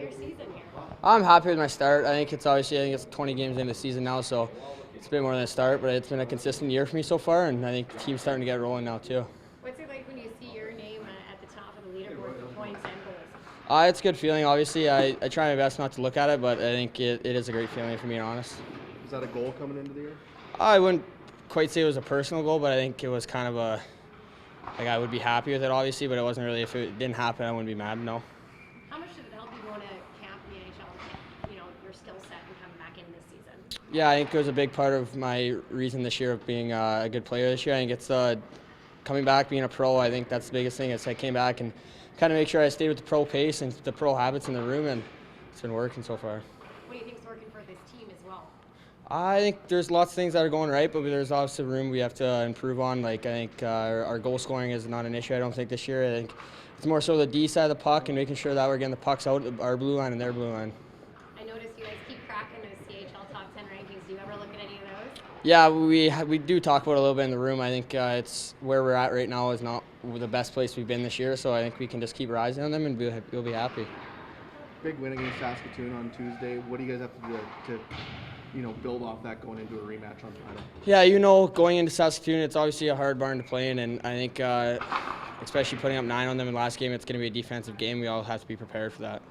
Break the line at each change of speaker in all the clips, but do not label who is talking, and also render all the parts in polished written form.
your season here?
I'm happy with my start. I think it's 20 games into the season now, so it's a bit more than a start, but it's been a consistent year for me so far, and I think the team's starting to get rolling now too.
What's it like when you see your name at the top of the leaderboard for points and goals?
It's a good feeling. Obviously, I try my best not to look at it, but I think it is a great feeling, if I'm being honest.
Was that a goal coming into the year?
I wouldn't quite say it was a personal goal, but I think it was kind of I would be happy with it, obviously, but it wasn't really, if it didn't happen, I wouldn't be mad, no.
How much did it help you going to camp in the NHL, your skill set and coming back in this season?
Yeah, I think it was a big part of my reason this year of being a good player this year. I think it's coming back, being a pro, I think that's the biggest thing. I came back and kind of make sure I stayed with the pro pace and the pro habits in the room, and it's been working so far.
What do you think is working for this team as well?
I think there's lots of things that are going right, but there's obviously room we have to improve on. I think our goal scoring is not an issue, I don't think, this year. I think it's more so the D side of the puck and making sure that we're getting the pucks out of our blue line and their blue line.
I noticed you guys keep cracking those CHL top 10 rankings. Do you ever look at any of those?
Yeah, we do talk about it a little bit in the room. I think it's where we're at right now is not the best place we've been this year, so I think we can just keep rising on them and we'll be happy.
Big win against Saskatoon on Tuesday. What do you guys have to do to build off that going into a rematch on Friday?
Yeah, going into Saskatoon, it's obviously a hard barn to play in, and I think especially putting up 9 on them in the last game, it's going to be a defensive game. We all have to be prepared for that.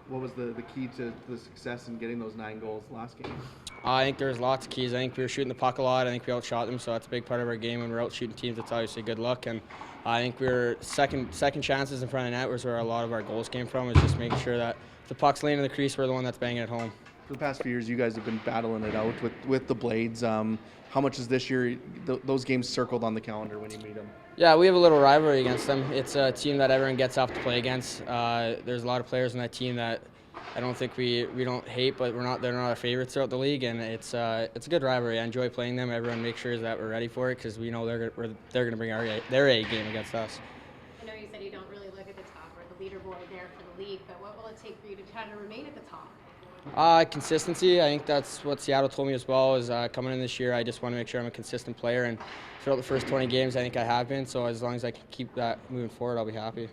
What was the key to the success in getting those 9 goals last game?
I think there's lots of keys. I think we were shooting the puck a lot. I think we outshot them, so that's a big part of our game. When we're out shooting teams, it's obviously good luck. And I think we were second chances in front of net was where a lot of our goals came from, is just making sure that if the puck's laying in the crease, we're the one that's banging it home.
For the past few years, you guys have been battling it out with the Blades. How much is this year, those games circled on the calendar when you meet them?
Yeah, we have a little rivalry against them. It's a team that everyone gets off to play against. There's a lot of players in that team that I don't think we don't hate, but they're not our favorites throughout the league, and it's a good rivalry. I enjoy playing them. Everyone makes sure that we're ready for it because we know they're going to bring their A game against us.
I know you said you don't really look at the top or the leaderboard there for the league, but what will it take for you to kind of remain at the top?
Consistency. I think that's what Seattle told me as well, is coming in this year, I just want to make sure I'm a consistent player, and throughout the first 20 games, I think I have been, so as long as I can keep that moving forward, I'll be happy.